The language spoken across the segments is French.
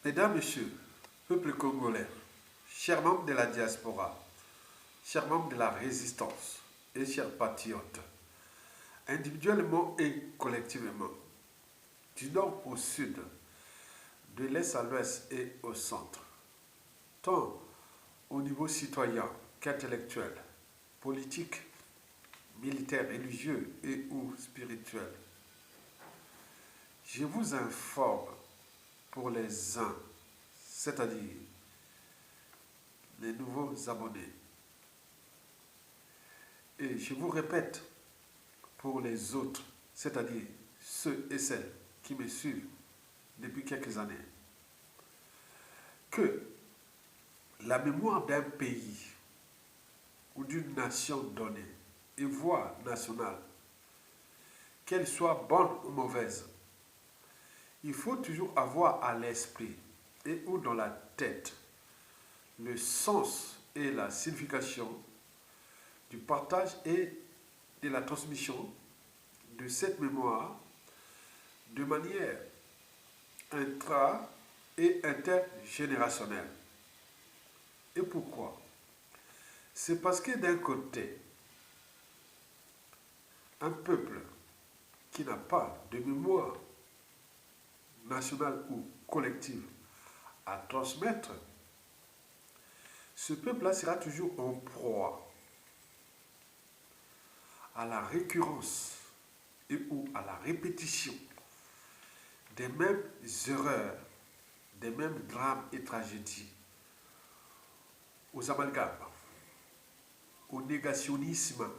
Mesdames, Messieurs, peuple congolais, chers membres de la diaspora, chers membres de la résistance et chers patriotes, individuellement et collectivement, du nord au sud, de l'est à l'ouest et au centre, tant au niveau citoyen qu'intellectuel, politique, militaire, religieux et ou spirituel. Je vous informe pour les uns, c'est-à-dire les nouveaux abonnés. Et je vous répète pour les autres, c'est-à-dire ceux et celles qui me suivent depuis quelques années, que la mémoire d'un pays ou d'une nation donnée et voix nationale, qu'elle soit bonne ou mauvaise, il faut toujours avoir à l'esprit et ou dans la tête le sens et la signification du partage et de la transmission de cette mémoire de manière intra- et intergénérationnelle. Et pourquoi? C'est parce que d'un côté, un peuple qui n'a pas de mémoire nationale ou collective à transmettre, ce peuple-là sera toujours en proie à la récurrence et ou à la répétition des mêmes erreurs, des mêmes drames et tragédies, aux amalgames, au négationnisme,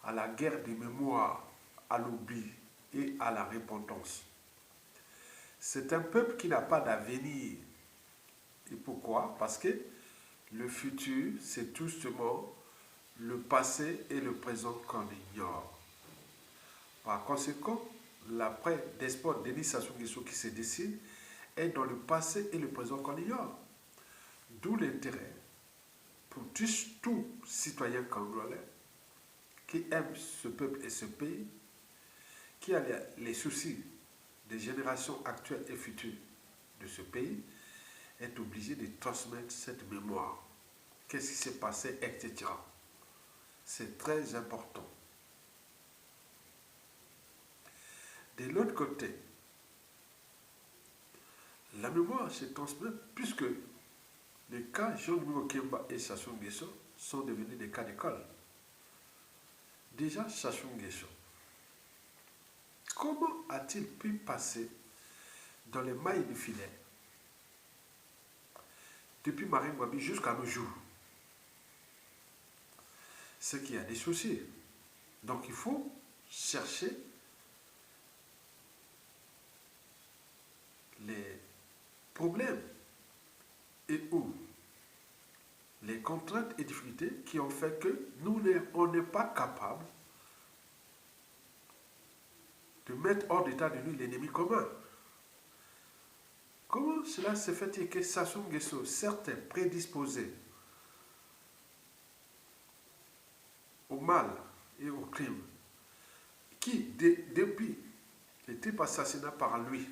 à la guerre des mémoires, à l'oubli et à la repentance. C'est un peuple qui n'a pas d'avenir. Et pourquoi? Parce que le futur, c'est tout simplement le passé et le présent qu'on ignore. Par conséquent, l'après-despote Denis Sassou Nguesso qui se dessine est dans le passé et le présent qu'on ignore. D'où l'intérêt pour tout citoyen congolais qui aime ce peuple et ce pays, qui a les soucis des générations actuelles et futures de ce pays, est obligé de transmettre cette mémoire. Qu'est-ce qui s'est passé, etc. C'est très important. De l'autre côté, la mémoire se transmet puisque les cas Jean-Louis Okemba et Sassou Nguesso sont devenus des cas d'école. Déjà, Sassou Nguesso, comment a-t-il pu passer dans les mailles du filet depuis Marine Ngouabi jusqu'à nos jours? C'est qu'il y a des soucis. Donc il faut chercher les problèmes et ou les contraintes et difficultés qui ont fait que on n'est pas capable de mettre hors d'état de nuire l'ennemi commun. Comment cela se fait-il que Sassou Nguesso, certes prédisposé au mal et au crime, qui, depuis le triple assassinat par lui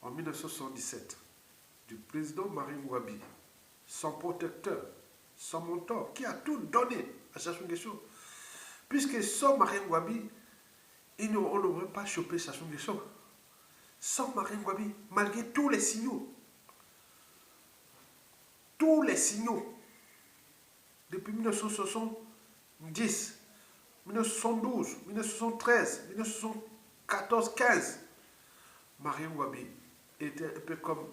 en 1977 du président Marine Ngouabi, son protecteur, son mentor, qui a tout donné à Sassou Nguesso, puisque sans Marine Ngouabi, on n'aurait pas chopé Sassou Nguesso. Sans Marine Ngouabi, malgré tous les signaux, depuis 1970, 1912, 1913, 1914, 15, Marine Ngouabi était un peu comme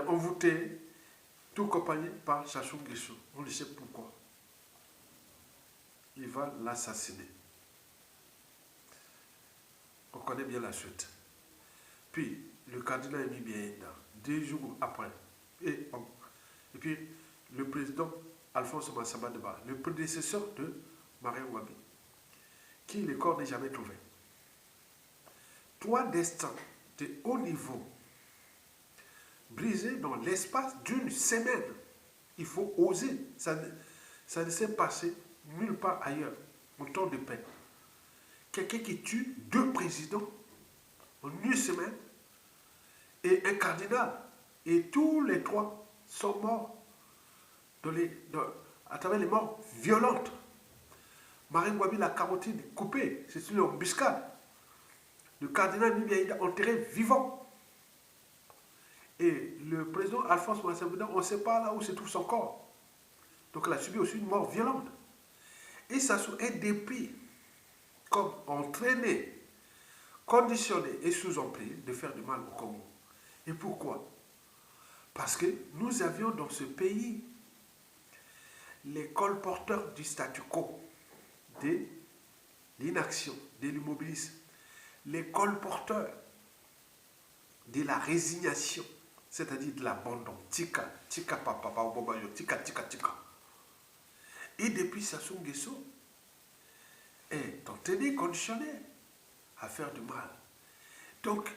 envoûté, tout accompagné par Sassou Nguesso. On ne sait pourquoi. Il va l'assassiner. On connaît bien la suite. Puis, le cardinal Emi Bienda, 2 jours après, et puis le président Alphonse Massamba Deba, le prédécesseur de Marine Ngouabi, qui le corps n'est jamais trouvé. 3 destins de haut niveau, brisés dans l'espace d'une semaine. Il faut oser. Ça ne s'est passé nulle part ailleurs, en temps de paix. Quelqu'un qui tue 2 présidents en une semaine, et un cardinal. Et tous les trois sont morts à travers les morts violentes. Marine Ngouabi, la carotide coupée, c'est une embuscade. Le cardinal Mimi Aïda enterré vivant. Et le président Alphonse Massambouda, on ne sait pas là où se trouve son corps. Donc il a subi aussi une mort violente. Et Sassou est depuis comme entraîné, conditionné et sous-employé de faire du mal au Congo. Et pourquoi? Parce que nous avions dans ce pays les colporteurs du statu quo, de l'inaction, de l'immobilisme, les colporteurs de la résignation, c'est-à-dire de l'abandon. Tika, tika papa, tika, tika, tika. Et depuis Sassou Nguesso est entraîné, conditionné à faire du mal. Donc,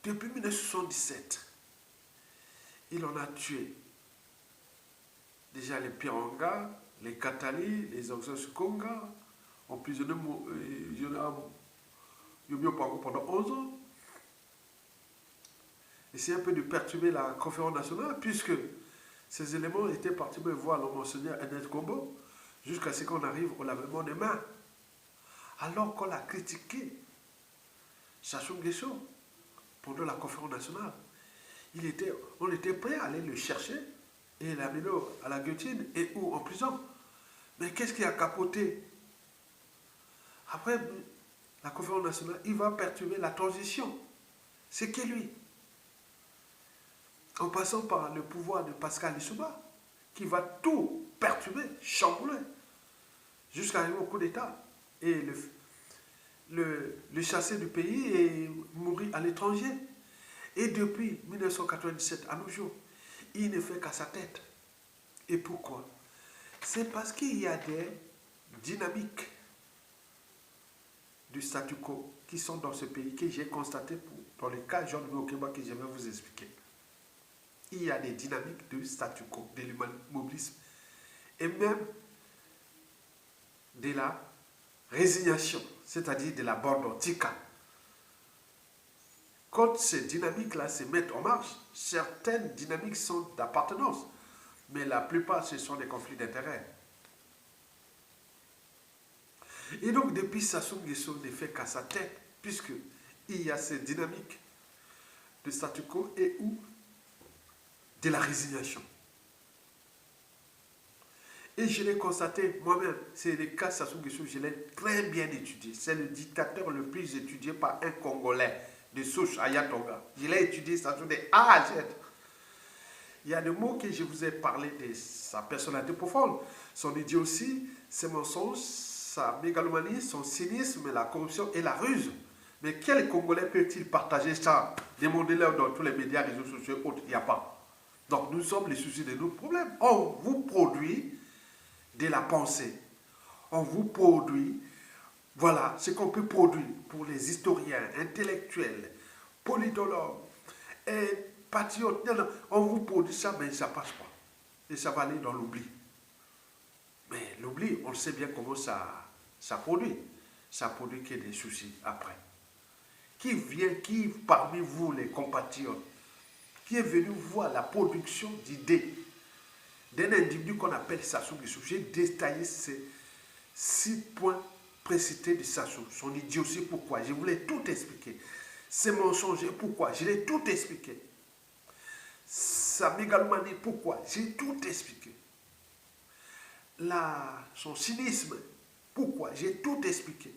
depuis 1977, il en a tué déjà les Pirangas, les Katali, les Oxos-Konga, emprisonné Yobio Pango pendant 11 ans. Essayer un peu de perturber la conférence nationale, puisque ces éléments étaient partis me voir le monseigneur Ernest Gombo, jusqu'à ce qu'on arrive au lavement des mains. Alors qu'on l'a critiqué, Sassou Nguesso, pendant la conférence nationale, on était prêt à aller le chercher et l'amener à la guillotine et ou en prison. Mais qu'est-ce qui a capoté? Après la conférence nationale, il va perturber la transition. C'est qui lui? En passant par le pouvoir de Pascal Lissouba, qui va tout perturber, chambouler, jusqu'à arriver au coup d'État et le chasser du pays et mourir à l'étranger. Et depuis 1997 à nos jours, il ne fait qu'à sa tête. Et pourquoi? C'est parce qu'il y a des dynamiques du statu quo qui sont dans ce pays, que j'ai constaté dans les cas Jean de Okeba que je vais vous expliquer. Il y a des dynamiques du statu quo, de l'immobilisme et même de la résignation, c'est-à-dire de l'abandon, tika. Quand ces dynamiques-là se mettent en marche, certaines dynamiques sont d'appartenance, mais la plupart, ce sont des conflits d'intérêts. Et donc, depuis Sassou Nguesso ne fait qu'à sa tête, puisqu'il y a ces dynamiques de statu quo et ou de la résignation. Et je l'ai constaté moi-même, c'est le cas Sassou Nguesso, je l'ai très bien étudié. C'est le dictateur le plus étudié par un Congolais de souche, Ayatonga. Je l'ai étudié, Sassou de A à Z. Il y a des mots que je vous ai parlé de sa personnalité profonde, son idiotie, ses mensonges, sa mégalomanie, son cynisme, la corruption et la ruse. Mais quel Congolais peut-il partager ça? Demandez-leur dans tous les médias, réseaux sociaux, autres, il n'y a pas. Donc nous sommes les soucis de nos problèmes. On vous produit de la pensée. On vous produit, voilà ce qu'on peut produire pour les historiens, intellectuels, politologues, et patriotes. On vous produit ça, mais ça ne passe pas. Et ça va aller dans l'oubli. Mais l'oubli, on sait bien comment ça produit. Ça produit qu'il y ait des soucis après. Qui parmi vous, les compatriotes, qui est venu voir la production d'idées d'un individu qu'on appelle Sassou Nguesso? J'ai détaillé ces 6 points précités de Sassou. Son idiotie, pourquoi? Je voulais tout expliquer. Ses mensonges, pourquoi? Je l'ai tout expliqué. Sa mégalomanie, pourquoi? J'ai tout expliqué. Son cynisme, pourquoi? J'ai tout expliqué.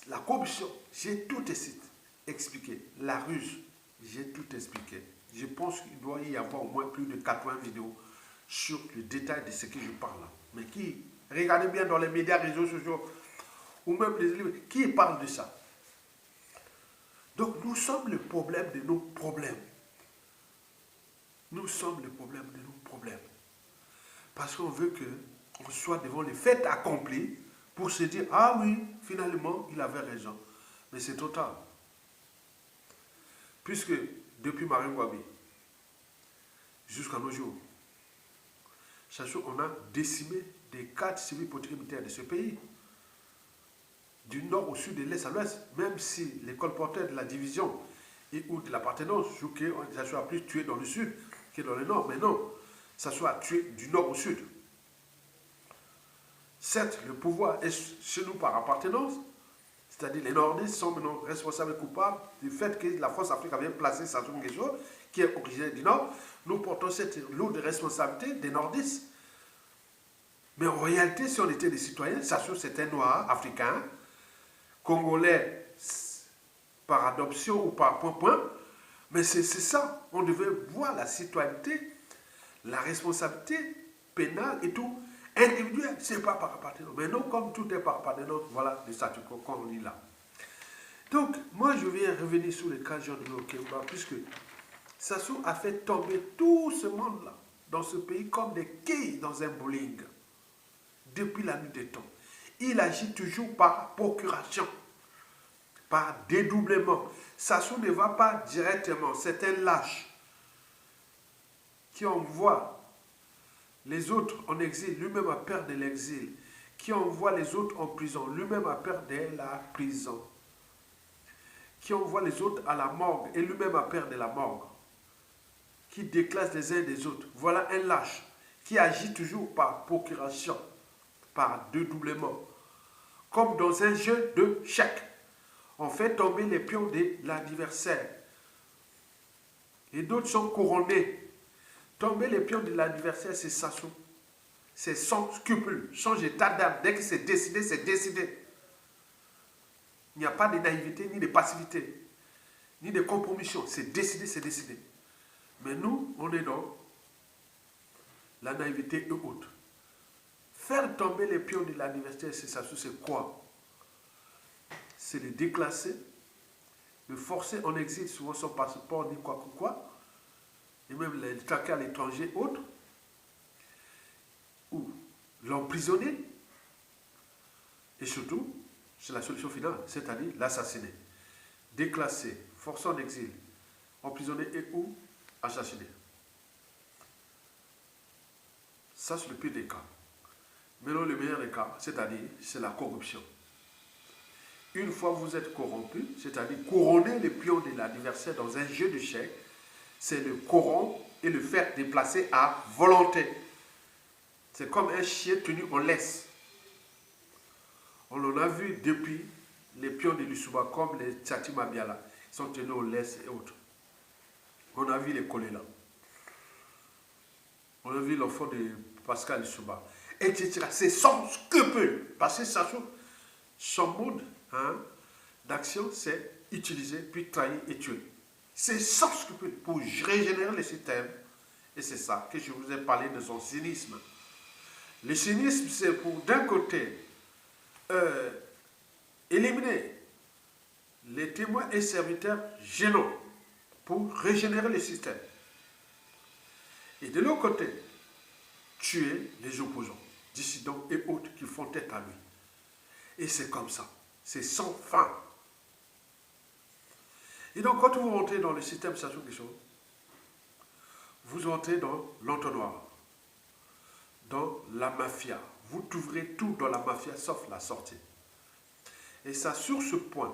La corruption, j'ai tout expliqué. La ruse, j'ai tout expliqué. Je pense qu'il doit y avoir au moins plus de 80 vidéos sur le détail de ce que je parle là. Mais regardez bien dans les médias, réseaux sociaux, ou même les livres, qui parle de ça? Donc nous sommes le problème de nos problèmes. Nous sommes le problème de nos problèmes. Parce qu'on veut qu'on soit devant les faits accomplis pour se dire, ah oui, finalement, il avait raison. Mais c'est trop tard. Puisque depuis Marine Ngouabi jusqu'à nos jours, on a décimé des cadres civils politiques militaires de ce pays. du nord au sud, de l'est à l'ouest, même si les colporteurs de la division et ou de l'appartenance, ça soit plus tué dans le sud que dans le nord, mais non, ça soit tué du nord au sud. Certes, le pouvoir est chez nous par appartenance, c'est-à-dire les nordistes sont maintenant responsables et coupables du fait que la France Afrique avait placé Sassou Nguesso, qui est originaire du nord. Nous portons cette lourde responsabilité des nordistes. Mais en réalité, si on était des citoyens, Sassou c'était noir, africain, congolais par adoption ou par point-point, mais c'est ça. On devait voir la citoyenneté, la responsabilité pénale et tout, individuelle, c'est pas par appartenance. Mais non, comme tout est par appartenance, voilà le statu quo qu'on lit là. Donc, moi je viens revenir sur le cas de John Kemba, puisque Sassou a fait tomber tout ce monde-là dans ce pays comme des quilles dans un bowling depuis la nuit des temps. Il agit toujours par procuration, par dédoublement. Sassou ne va pas directement, c'est un lâche qui envoie les autres en exil, lui-même a peur de l'exil, qui envoie les autres en prison, lui-même a peur de la prison, qui envoie les autres à la morgue et lui-même a peur de la morgue, qui déclasse les uns des autres. Voilà un lâche qui agit toujours par procuration, par dédoublement, comme dans un jeu de chèques. On fait tomber les pions de l'adversaire et d'autres sont couronnés. Tomber les pions de l'adversaire, c'est Sassou. C'est sans scrupule, sans état d'âme. Dès que c'est décidé, c'est décidé. Il n'y a pas de naïveté, ni de passivité, ni de compromission. C'est décidé, c'est décidé. Mais nous, on est dans la naïveté et autres. Faire tomber les pions de l'adversaire, c'est Sassou, c'est quoi? C'est le déclasser, le forcer en exil, souvent son passeport, ni quoi que quoi, et même les traquer à l'étranger, autres, ou l'emprisonner, et surtout, c'est la solution finale, c'est-à-dire l'assassiner. Déclasser, forcer en exil, emprisonner et ou assassiner. Ça, c'est le pire des cas. Maintenant, le meilleur des cas, c'est-à-dire, c'est la corruption. Une fois vous êtes corrompu, c'est-à-dire couronner les pions de l'adversaire dans un jeu d'échecs, c'est le corrompre et le faire déplacer à volonté. C'est comme un chien tenu en laisse. On en a vu depuis les pions de Lissouba, comme les Tchati Mabiala, qui sont tenus en laisse et autres. On a vu les Kolela. On a vu l'enfant de Pascal Lissouba, etc. C'est sans scrupule. Parce que ça, son mode d'action, c'est utiliser, puis trahir et tuer. C'est sans scrupule pour régénérer le système. Et c'est ça que je vous ai parlé de son cynisme. Le cynisme, c'est pour, d'un côté, éliminer les témoins et serviteurs gênants pour régénérer le système. Et de l'autre côté, tuer les opposants, dissidents et autres qui font tête à lui. Et c'est comme ça. C'est sans fin. Et donc, quand vous rentrez dans le système Sassou Nguesso, vous entrez dans l'entonnoir, dans la mafia. Vous trouverez tout dans la mafia, sauf la sortie. Et ça, sur ce point,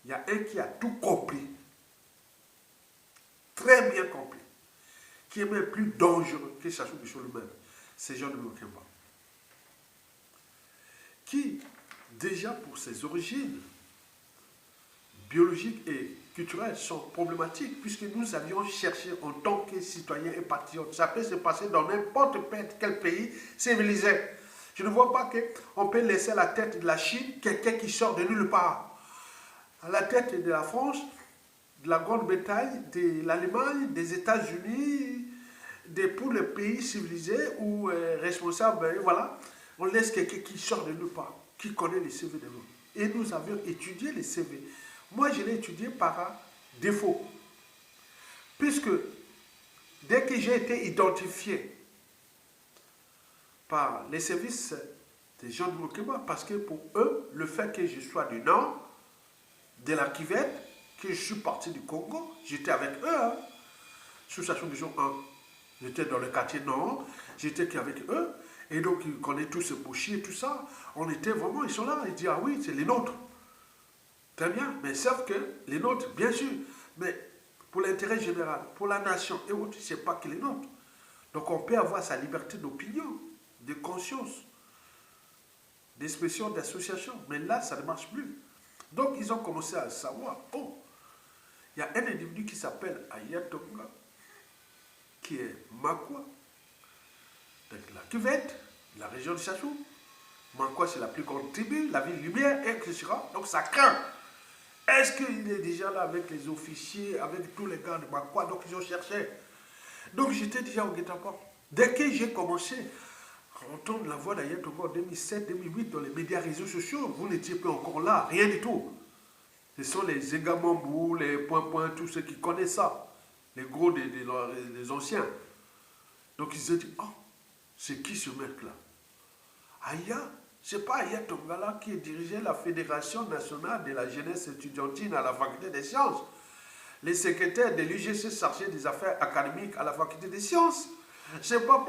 il y a un qui a tout compris, très bien compris, qui est même plus dangereux que Sassou Nguesso lui-même. C'est John Kemba. Qui, déjà pour ses origines biologiques et culturelles, sont problématiques, puisque nous avions cherché en tant que citoyens et patriotes. Ça peut se passer dans n'importe quel pays civilisé. Je ne vois pas qu'on peut laisser à la tête de la Chine quelqu'un qui sort de nulle part. À la tête de la France, de la Grande-Bretagne, de l'Allemagne, des États-Unis, pour les pays civilisés ou responsables, voilà, on laisse quelqu'un qui sort de nulle part, qui connaît les CV de l'autre. Et nous avions étudié les CV. Moi, je l'ai étudié par défaut. Puisque dès que j'ai été identifié par les services des gens de Mokeba, parce que pour eux, le fait que je sois du Nord, de la Kivette, que je suis parti du Congo, j'étais avec eux, sous Sassou Nguesso 1. J'étais dans le quartier Nord, j'étais avec eux, Et donc, ils connaissent tous ce boucher et tout ça. On était vraiment, ils sont là. Ils disent, ah oui, c'est les nôtres. Très bien, mais sauf que les nôtres, bien sûr, mais pour l'intérêt général, pour la nation et autres, c'est pas que les nôtres. Donc, on peut avoir sa liberté d'opinion, de conscience, d'expression, d'association. Mais là, ça ne marche plus. Donc, ils ont commencé à savoir, oh, il y a un individu qui s'appelle Ayatonga, qui est Makwa, de la cuvette, la région de Chachou. Makwa, c'est la plus grande tribu, la ville lumière, etc. Donc, ça craint. Est-ce qu'il est déjà là avec les officiers, avec tous les gars de Makwa? Donc, ils ont cherché. Donc, j'étais déjà au guet-apens. Dès que j'ai commencé à entendre la voix d'Ayatonga en 2007, 2008 dans les médias réseaux sociaux, vous n'étiez pas encore là, rien du tout. Ce sont les Engamambou, les Point-Point, tous ceux qui connaissent ça. Les gros des anciens. Donc, ils se disent, oh, c'est qui ce mec-là? Aya, c'est pas Aya Tongala qui dirigeait la Fédération nationale de la jeunesse étudiantine à la faculté des sciences. Les secrétaires de l'UGC chargés des affaires académiques à la faculté des sciences. C'est pas.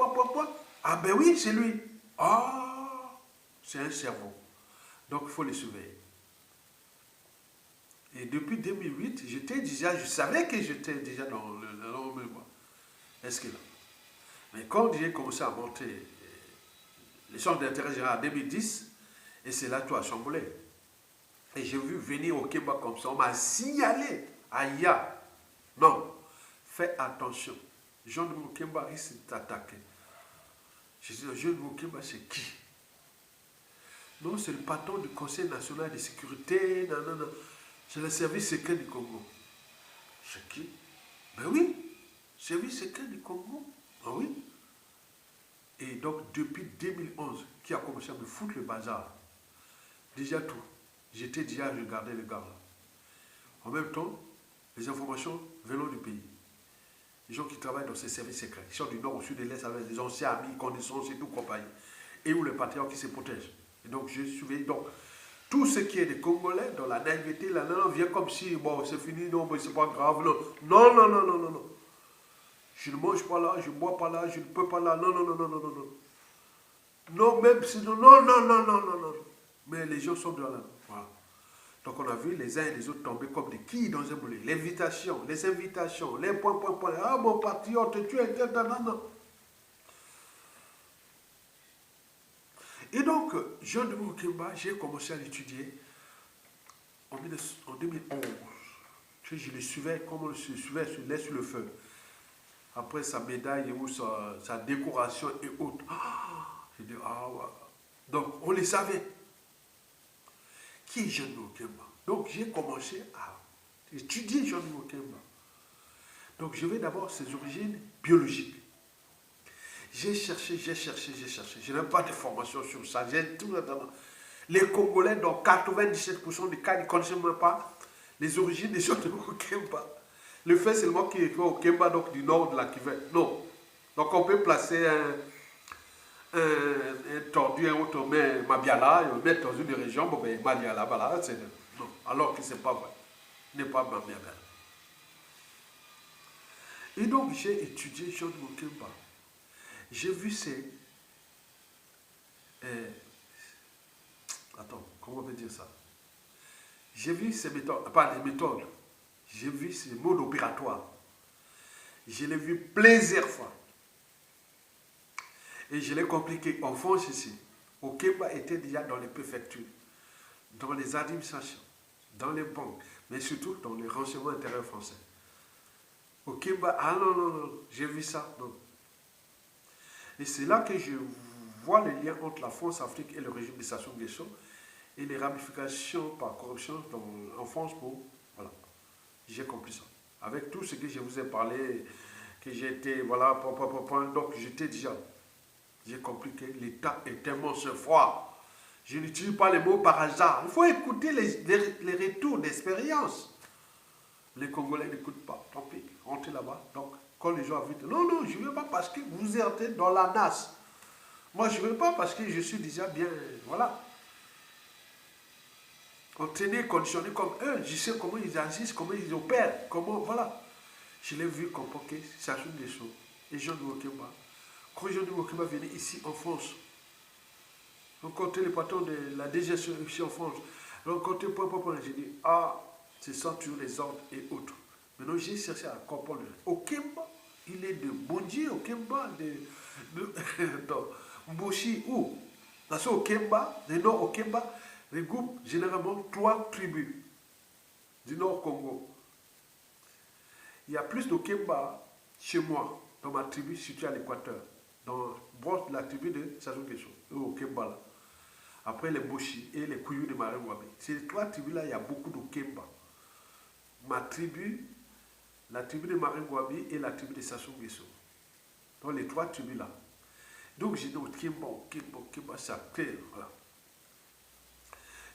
Ah ben oui, c'est lui. Ah, c'est un cerveau. Donc il faut les surveiller. Et depuis 2008, je savais que j'étais déjà dans le mouvement. Est-ce que là? Mais quand j'ai commencé à monter les centres d'intérêt général en 2010, et c'est là tout a chamboulé. Et j'ai vu venir au Kemba comme ça, on m'a signalé, aïe, non, fais attention. Jean de Moukemba risque de t'attaquer. Je dis, Jean de Moukemba, c'est qui? Non, c'est le patron du Conseil national de sécurité, non. C'est le service secret du Congo. C'est qui? Ben oui, service secret du Congo. Ah oui. Et donc, depuis 2011, qui a commencé à me foutre le bazar, déjà tout, j'étais déjà à regarder le gars là. En même temps, les informations venant du pays. Les gens qui travaillent dans ces services secrets, ils sont du nord au sud de l'est avec des anciens amis, connaissances et tout compagnie. Et où les patriotes qui se protègent. Et donc, je surveille. Donc, tout ce qui est des Congolais, dans la naïveté, là, non, vient comme si, bon, c'est fini, non, mais c'est pas grave, non. Je ne mange pas là, je ne bois pas là, je ne peux pas là, non. Non, même si, non. Mais les gens sont dans là. Voilà. Donc on a vu les uns et les autres tomber comme des quilles dans un boulet. L'invitation, les invitations, les points. Ah, mon patriote, tu es non. Et donc, Jean de Moukemba, j'ai commencé à l'étudier en 2011. Je le suivais comme on le suivait sur Laisse le feu. Après sa médaille ou sa décoration et autres. J'ai dit, ah ouais. Donc, on les savait. Qui est Jean de Moukemba? Donc, j'ai commencé à étudier Jean de Moukemba. Donc, je vais d'abord ses origines biologiques. J'ai cherché. Je n'ai pas de formation sur ça. J'ai tout là-dedans. Les Congolais, dans 97% des cas, ils ne connaissent même pas les origines des gens de Moukemba. Le fait seulement qu'il est au Kemba, donc du nord de la cuvette. Non. Donc, on peut placer un tordu, un autre, mais Mabiala, il met dans une région, bon, ben, Mabiala, voilà, c'est. Non. Alors que ce n'est pas vrai. Il n'est pas Mabiala. Et donc, j'ai étudié Jean de Moukemba. J'ai vu ces... attends, comment on peut dire ça? J'ai vu ces méthodes, pas les méthodes, j'ai vu ces modes opératoires. Je l'ai vu plusieurs fois. Et je l'ai compliqué en France ici. Au Kemba était déjà dans les préfectures, dans les administrations, dans les banques, mais surtout dans les renseignements intérieurs français. Au Kemba, ah non, j'ai vu ça, non. Et c'est là que je vois le lien entre la France-Afrique et le régime de Sassou Nguesso et les ramifications par corruption en France pour... Voilà, j'ai compris ça. Avec tout ce que je vous ai parlé, que j'ai été... Voilà, donc j'étais déjà... J'ai compris que l'État est un monstre froid. Je n'utilise pas les mots par hasard. Il faut écouter les retours d'expérience. Les Congolais n'écoutent pas. Tant pis, rentrez là-bas. Donc, quand les gens invitent, non, je ne veux pas parce que vous êtes dans la NAS. Moi, je ne veux pas parce que je suis déjà bien, voilà. Entraîné, conditionné comme eux. Je sais comment ils agissent, comment ils opèrent, comment, voilà. Je l'ai vu convoquer Sassou Nguesso et Jean de Moukemba. Quand Jean de Moukemba venait ici en France, rencontré le patron de la DGSE en France, rencontré point, j'ai dit, ah, ce sont toujours les ordres et autres. Maintenant, j'ai cherché à comprendre. Okemba, il est de Bondi, Okemba, de Mboshi, où parce que Okemba, le nord Okemba, regroupe généralement 3 tribus du nord Congo. Il y a plus d'Okemba chez moi, dans ma tribu située à l'équateur, dans la tribu de Sassou Nguesso, Okemba là. Après les Boshi et les Kouyou de Marengoabe. Ces 3 tribus-là, il y a beaucoup d'Okemba. Ma tribu, la tribu de Marengoabe et la tribu de Sassou Nguesso. Donc les 3 tribus-là. Donc j'ai dit Okemba, ça clair. Voilà.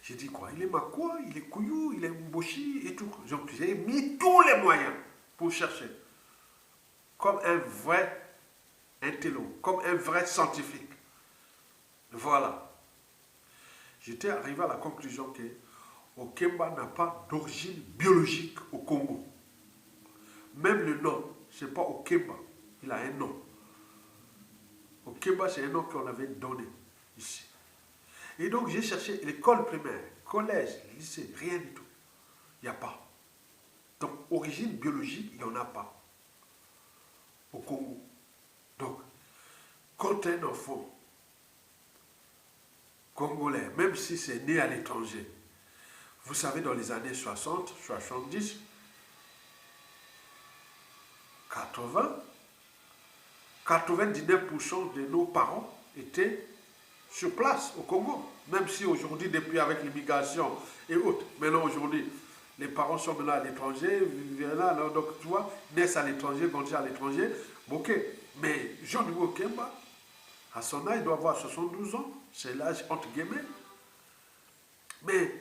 J'ai dit quoi? Il est Makwa, il est Kouyou, il est Mboshi et tout. Donc j'ai mis tous les moyens pour chercher. Comme un vrai intello, comme un vrai scientifique. Voilà. J'étais arrivé à la conclusion que Okemba n'a pas d'origine biologique au Congo. Même le nom, ce n'est pas Okemba, il a un nom. Okemba, c'est un nom qu'on avait donné ici. Et donc j'ai cherché l'école primaire, collège, lycée, rien du tout. Il n'y a pas. Donc origine biologique, il n'y en a pas au Congo. Donc, quand un enfant congolais, même si c'est né à l'étranger, vous savez, dans les années 60, 70, 80, 99% de nos parents étaient sur place au Congo. Même si aujourd'hui, depuis avec l'immigration et autres, maintenant aujourd'hui, les parents sont maintenant à l'étranger, donc tu vois, naissent à l'étranger, grandissent à l'étranger, ok. Mais Jean-Louis Okemba, à son âge, il doit avoir 72 ans, c'est l'âge entre guillemets. Mais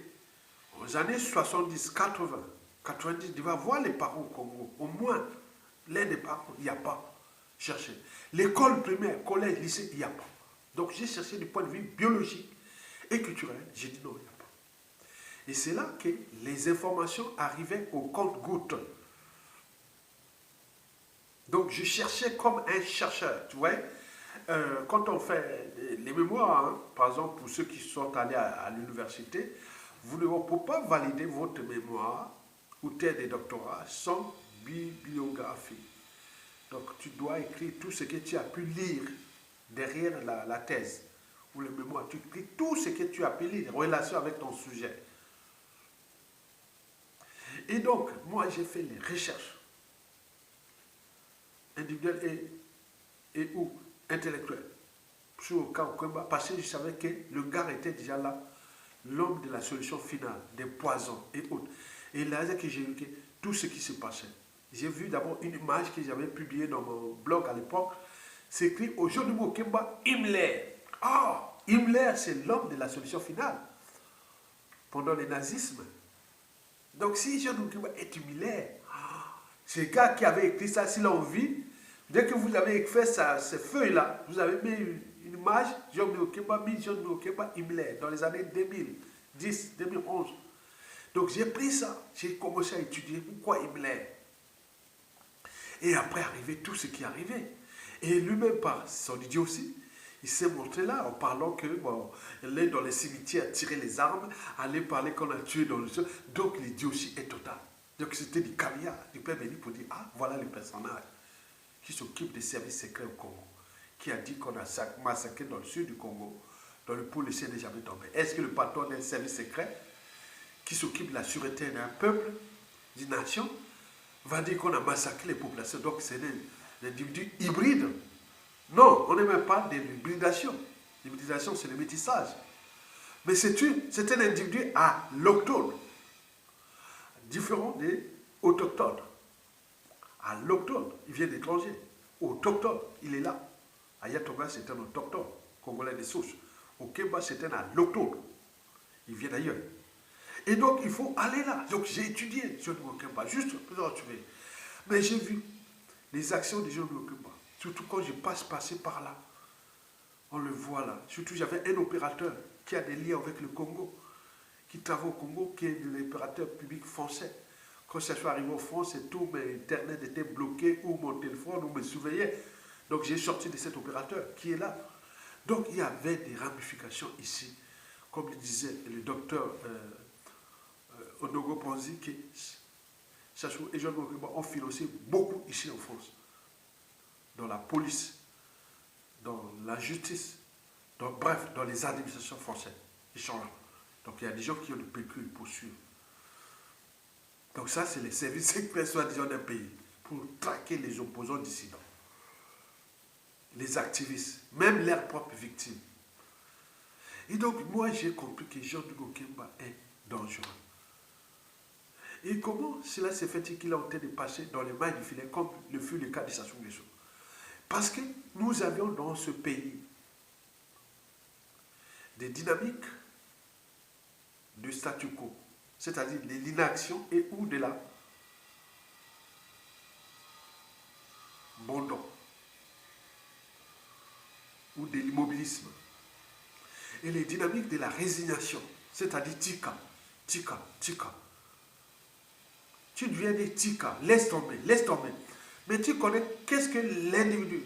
aux années 70, 80, 90, il va voir les parents au Congo. Au moins, l'un des parents, il n'y a pas cherché. L'école primaire, collège, lycée, il n'y a pas. Donc j'ai cherché du point de vue biologique et culturel. J'ai dit non, il n'y a pas. Et c'est là que les informations arrivaient au compte-gouttes. Donc je cherchais comme un chercheur, tu vois. Quand on fait les mémoires, hein, par exemple pour ceux qui sont allés à l'université, vous ne pouvez pas valider votre mémoire ou thèse de doctorat sans bibliographie. Donc tu dois écrire tout ce que tu as pu lire derrière la thèse ou le mémoire. Tu écris tout ce que tu as pu lire en relation avec ton sujet. Et donc, moi j'ai fait les recherches individuelles et ou intellectuelles sur le cas Okemba, parce que je savais que le gars était déjà là, l'homme de la solution finale, des poisons et autres. Et là, que j'ai vu que tout ce qui se passait. J'ai vu d'abord une image que j'avais publiée dans mon blog à l'époque. C'est écrit aujourd'hui Okemba Himmler. Ah, Himmler, c'est l'homme de la solution finale pendant le nazisme. Donc si Jean Okemba est Himmler, c'est le gars qui avait écrit ça, s'il a envie, dès que vous avez fait ça, ces feuilles-là, vous avez mis une image, Jean Okemba, Himmler, dans les années 2010, 2011. Donc j'ai pris ça, j'ai commencé à étudier pourquoi Himmler. Et après arrivé tout ce qui arrivait. Et lui-même, par son idiotie, il s'est montré là en parlant que, bon, il est dans les cimetières, tirer les armes, aller parler qu'on a tué dans le sol. Donc l'idiotie est totale. Donc c'était du caviar, du père béni pour dire, ah, voilà le personnage qui s'occupe des services secrets au Congo, qui a dit qu'on a massacré dans le sud du Congo, dans le pôle laissé n'est jamais tombé. Est-ce que le patron d'un service secret qui s'occupe de la sûreté d'un peuple, d'une nation, va dire qu'on a massacré les populations? Donc c'est un individu hybride. Non, on n'est même pas de l'hybridation. L'hybridation, c'est le métissage. Mais c'est un individu à l'octone, différent des autochtones. À l'octone, il vient d'étranger. Autochtone, il est là. À Yatoga, c'est un autochtone, congolais des souches. Au Kemba, c'est un alloctone. Il vient d'ailleurs. Et donc, il faut aller là. Donc, j'ai étudié John Okemba, juste pour trouver. Mais j'ai vu les actions de John Okemba. Surtout quand je passé par là. On le voit là. Surtout, j'avais un opérateur qui a des liens avec le Congo, qui travaille au Congo, qui est l'opérateur public français. Quand je suis arrivé en France, et tout, mes internet était bloqué, ou mon téléphone, ou me surveillait. Donc, j'ai sorti de cet opérateur qui est là. Donc il y avait des ramifications ici, comme le disait le docteur Onogo Ponzi, que Sachou et John Mokeba ont financé beaucoup ici en France, dans la police, dans la justice, bref, dans les administrations françaises. Ils sont là. Donc il y a des gens qui ont le pécule pour suivre. Donc ça, c'est les services secrets, soi-disant, d'un pays, pour traquer les opposants dissidents, les activistes, même leurs propres victimes. Et donc, moi, j'ai compris que Jean-Hugo Kemba est dangereux. Et comment cela s'est fait qu'il a tenté de passer dans les mailles du filet, comme le fut le cas de Sassou Nguesso? Parce que nous avions dans ce pays des dynamiques de statu quo, c'est-à-dire de l'inaction et ou de la abandon ou de l'immobilisme. Et les dynamiques de la résignation, c'est-à-dire tika, tika, tika. Tu deviens des tika, laisse tomber, laisse tomber. Mais tu connais qu'est-ce que l'individu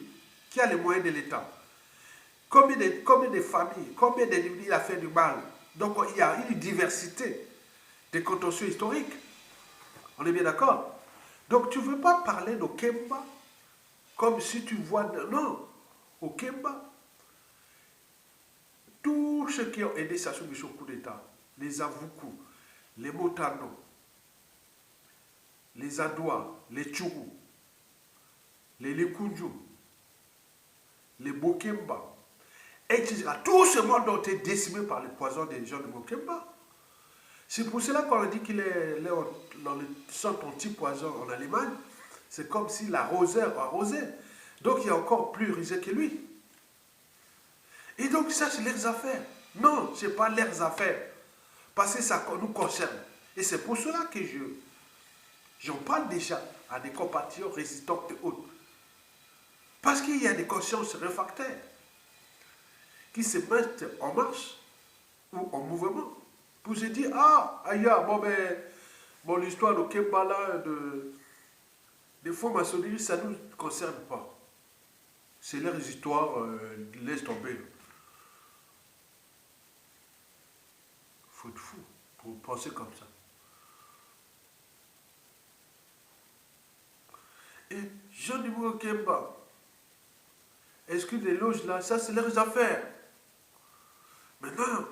qui a les moyens de l'État, combien de familles, combien d'individus il a fait du mal. Donc il y a une diversité de contentieux historiques. On est bien d'accord? Donc tu ne veux pas parler de Kemba comme si tu vois... Non, au Kemba, tous ceux qui ont aidé Sassou Nguesso au coup d'État, les Avoukou, les Motano, les Adoua, les Tchougou, les Lekunju, les Bokemba, etc. Tout ce monde a été décimé par le poison des gens de Bokemba. C'est pour cela qu'on a dit qu'il est dans le centre anti-poison en Allemagne. C'est comme si l'arroseur arrosait. Donc il y a encore plus risé que lui. Et donc ça, c'est leurs affaires. Non, ce n'est pas leurs affaires. Parce que ça nous concerne. Et c'est pour cela que j'en parle déjà à des compatriotes résistants et autres. Parce qu'il y a des consciences réfractaires qui se mettent en marche ou en mouvement pour se dire, ah, aïe, bon, l'histoire de Kembala, des francs-maçonnerie, ça ne nous concerne pas. C'est leurs histoires, laisse tomber. Faut être fou pour penser comme ça. Et Jean-Hugo Kemba, est-ce que les loges là, ça c'est leurs affaires? Maintenant,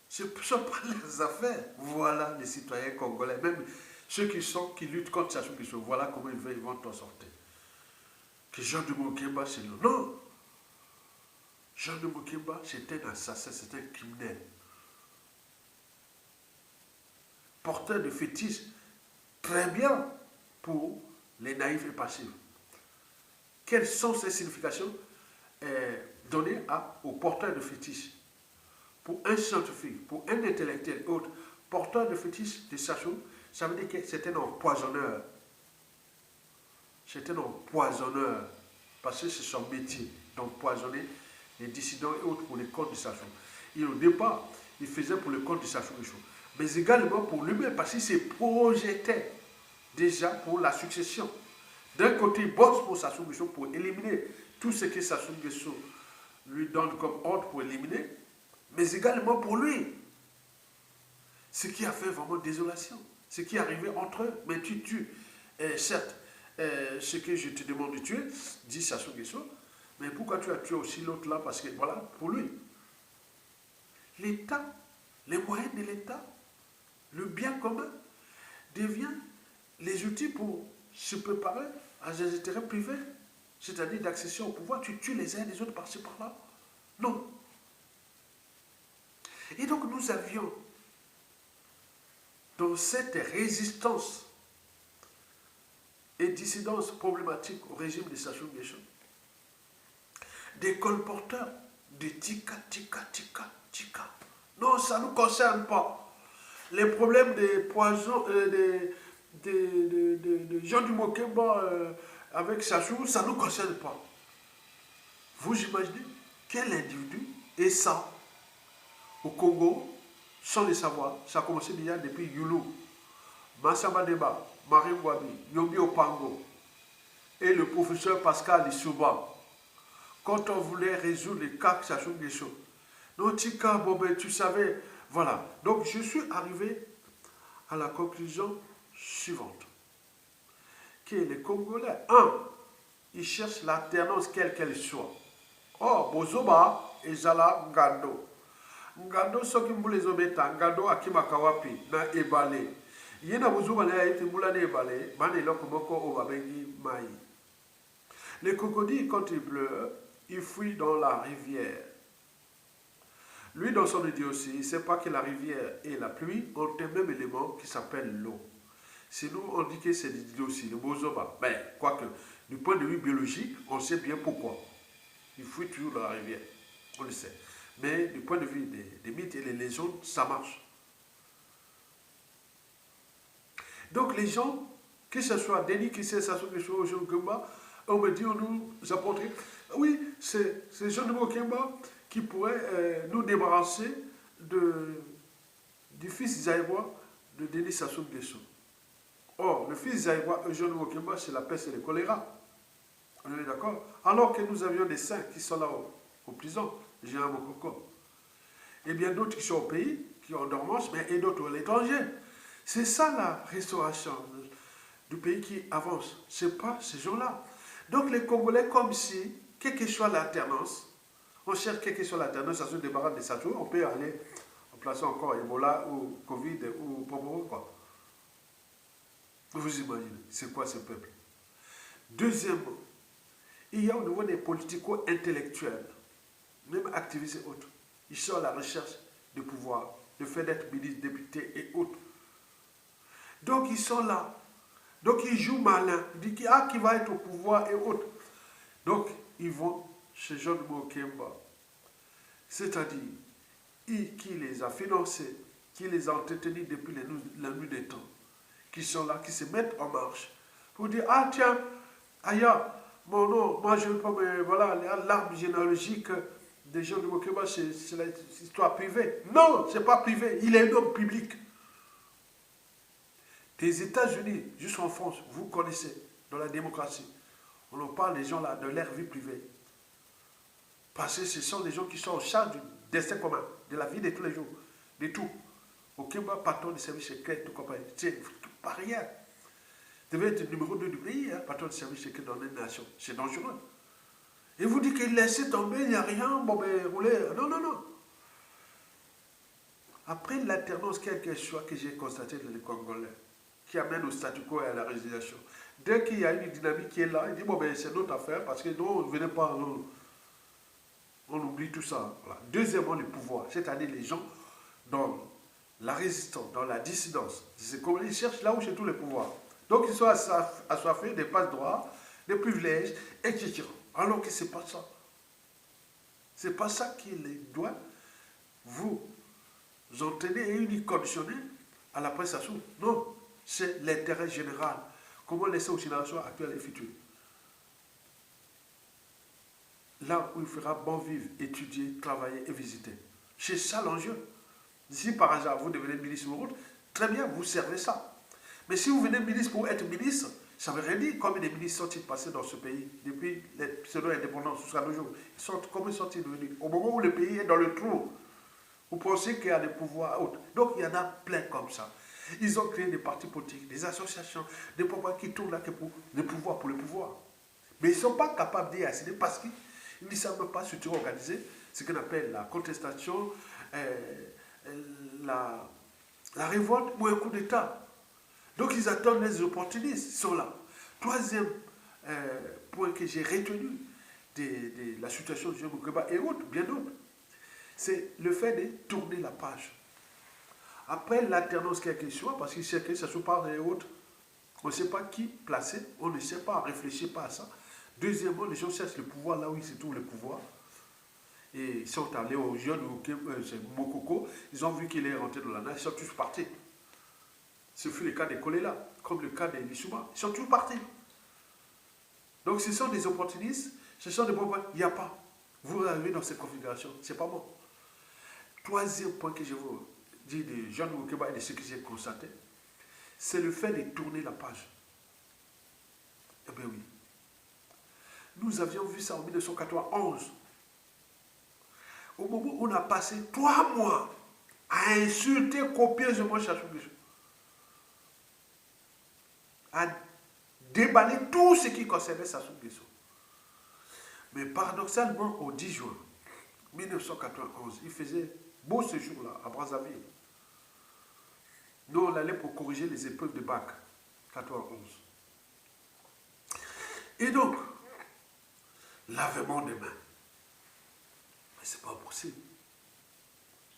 ce ne sont pas leurs affaires. Voilà les citoyens congolais, même ceux qui luttent contre Sassou Nguesso, voilà comment ils vont t'en sortir. Que Jean-Hugo Kemba, c'est le non. Jean-Hugo Kemba, c'était un assassin, c'était un criminel. Porteur de fétiches, très bien pour les naïfs et passifs. Quelles sont ces significations données aux porteurs de fétiches? Pour un scientifique, pour un intellectuel et autre, porteur de fétiches de Sassou, ça veut dire que c'était un empoisonneur. C'était un empoisonneur, parce que c'est son métier d'empoisonner les dissidents et autres pour les comptes de Sassou. Et au départ, il faisait pour le compte de Sassou Nguesso, mais également pour lui-même, parce qu'il se projetait déjà pour la succession. D'un côté, il bosse pour Sassou Nguesso pour éliminer tout ce que Sassou Nguesso lui donne comme ordre pour éliminer, mais également pour lui. Ce qui a fait vraiment désolation. Ce qui est arrivé entre eux. Mais tu tues, certes, ce que je te demande de tuer, dit Sassou Nguesso, mais pourquoi tu as tué aussi l'autre là? Parce que voilà, pour lui. L'État, les moyens de l'État, le bien commun, devient les outils pour se préparer à des intérêts privés, c'est-à-dire d'accession au pouvoir. Tu tues les uns les autres par-ci par-là. Non. Et donc nous avions, dans cette résistance et dissidence problématique au régime de Sassou Nguesso, des colporteurs de tika, tika, tika, tika. Non, ça ne nous concerne pas. Les problèmes des poisons, de Jean-Hugo Kemba avec Sassou, ça ne nous concerne pas. Vous imaginez quel individu est ça au Congo, sans le savoir? Ça a commencé déjà depuis Youlou, Massamba Deba, Marie Ngouabi, Yobi Opango et le professeur Pascal Lissouba. quand on voulait résoudre les cas que ça change des choses. Non, Tika, bon, ben, tu savais, voilà. Donc, je suis arrivé à la conclusion suivante, que les Congolais, ils cherchent l'alternance quelle qu'elle soit. Oh, Bozoba, Ezala, Ngando. Ngando, soki mbule zobeta, Ngando, Akimakawapi, na Ebale. Yena Bozoba, na été moula na Ebale, bane lokomoko, Obabengi, Maï. Les crocodiles, quand il pleut, ils fuient dans la rivière. Lui, dans son idée aussi, il ne sait pas que la rivière et la pluie ont un même élément qui s'appelle l'eau. Sinon, on dit que c'est l'idée aussi, le bozoba. Ben, quoique, du point de vue biologique, on sait bien pourquoi. Il fuit toujours dans la rivière, on le sait. Mais du point de vue des mythes et des légendes, ça marche. Donc les gens, que ce soit Denis qui sait ça, que ce soit Jean Kemba, on me dit, on nous apporterait. Oui, c'est Jean de Mokemba qui pourrait nous débarrasser du fils d'Isaïwa de Denis Sassou Nguesso. Or, le fils d'Isaïwa, Jean de Mokemba, c'est la peste et le choléra. On est d'accord? Alors que nous avions des saints qui sont là aux prisons, Jean Mokoko. Et bien d'autres qui sont au pays, qui sont en dormance, mais et d'autres à l'étranger. C'est ça la restauration du pays qui avance. Ce n'est pas ces gens-là. Donc les Congolais, comme si, quelle que soit l'alternance, on cherche quelle que soit l'alternance, ça se débarrasse de ça. On peut aller en plaçant encore Ebola ou Covid ou Popo, quoi. Vous imaginez, c'est quoi ce peuple? Deuxièmement, il y a au niveau des politico-intellectuels, même activistes et autres, ils sont à la recherche de pouvoir, le fait d'être ministre, député et autres. Donc ils sont là. Donc ils jouent malin. Ils disent qui va être au pouvoir et autres. Donc ils vont chez John Mokemba. C'est-à-dire, qui les a financés, qui les a entretenus depuis la nuit des temps, qui sont là, qui se mettent en marche pour dire, ah tiens, aïe, mon nom, moi je ne veux pas, mais voilà, l'arbre généalogique des gens de Mokemba, c'est l'histoire privée. Non, ce n'est pas privé, il est un homme public. Des États-Unis jusqu'en France, vous connaissez, dans la démocratie, on en parle des gens là, de leur vie privée. Parce que ce sont des gens qui sont en charge du destin commun, de la vie de tous les jours, de tout. Au Kemba, patron de services secrets, tout compagnie. C'est pas rien. Vous devez être le numéro 2 du pays, hein, patron de services secrets dans une nation. C'est dangereux. Et vous dites qu'il laisse tomber, il n'y a rien, bon ben, roulez. Non, non, non. Après l'alternance, quelle qu'elle soit, que j'ai constaté dans les Congolais, qui amène au statu quo et à la résiliation. Dès qu'il y a une dynamique qui est là, il dit, bon ben c'est notre affaire, parce que nous, on ne venait pas, on oublie tout ça. Voilà. Deuxièmement, le pouvoir, c'est-à-dire les gens dans la résistance, dans la dissidence. C'est comme ils cherchent là où c'est tous les pouvoirs. Donc ils sont assoiffés des passe-droits, des privilèges, etc. Alors que ce n'est pas ça. Ce n'est pas ça qui les doit vous entraîner et y conditionner à la prestation. Non, c'est l'intérêt général. Comment laisser aux générations actuelles et futures. Là où il fera bon vivre, étudier, travailler et visiter. C'est ça l'enjeu. Si par hasard vous devenez ministre ou autre, très bien, vous servez ça. Mais si vous venez ministre pour être ministre, ça ne veut rien dire. Combien de ministres sont-ils passés dans ce pays depuis les pseudo-indépendances jusqu'à nos jours? Combien sont-ils devenus? Au moment où le pays est dans le trou, vous pensez qu'il y a des pouvoirs autres. Donc il y en a plein comme ça. Ils ont créé des partis politiques, des associations, des pouvoirs qui tournent là que pour le pouvoir, pour le pouvoir. Mais ils ne sont pas capables d'y accéder parce qu'ils ne savent pas se organiser, ce qu'on appelle la contestation, la révolte ou un coup d'État. Donc ils attendent les opportunistes, ils sont là. Troisième point que j'ai retenu de la situation de Jean Mokeba et autres, bien d'autres, c'est le fait de tourner la page. Après l'alternance quelque chose, parce qu'il sait que ça se parle et autres, on ne sait pas qui placer, on ne sait pas, on ne réfléchit pas à ça. Deuxièmement, les gens cherchent le pouvoir là où ils se trouvent le pouvoir. Et ils sont allés aux jeunes, Mokoko, ils ont vu qu'il est rentré dans la nation, ils sont tous partis. Ce fut le cas des Kolela, comme le cas des Lissouba, ils sont tous partis. Donc ce sont des opportunistes, ce sont des problèmes, il n'y a pas. Vous arrivez dans cette configuration, c'est pas bon. Troisième point que je vous dis de Jean Mokeba et de ce que j'ai constaté, c'est le fait de tourner la page. Eh bien oui. Nous avions vu ça en 1991. Au moment où on a passé 3 mois à insulter copieusement Sassou Nguesso, à déballer tout ce qui concernait Sassou Nguesso. Mais paradoxalement, au 10 juin 1991, il faisait beau ce jour-là à Brazzaville. Nous, on allait pour corriger les épreuves de bac 91. Et donc, lavement des mains. Mais c'est pas possible.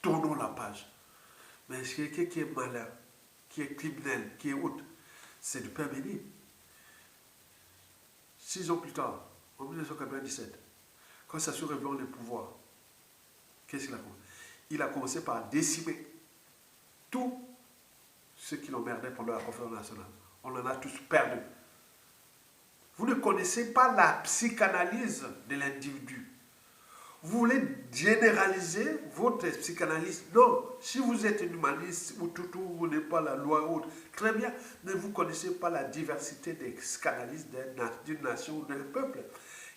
Tournons la page. Mais quelqu'un qui est malin, qui est criminel, qui est autre, c'est du Père béni. 6 ans plus tard, en 1997, quand Sassou revient le pouvoir, qu'est-ce qu'il a commencé? Il a commencé par décimer tout ce qui l'emmerdait pendant la conférence nationale. On en a tous perdu. Vous ne connaissez pas la psychanalyse de l'individu. Vous voulez généraliser votre psychanalyse. Non, si vous êtes un humaniste ou tout, vous n'êtes pas la loi ou autre, très bien, mais vous ne connaissez pas la diversité des psychanalystes d'une nation ou d'un peuple.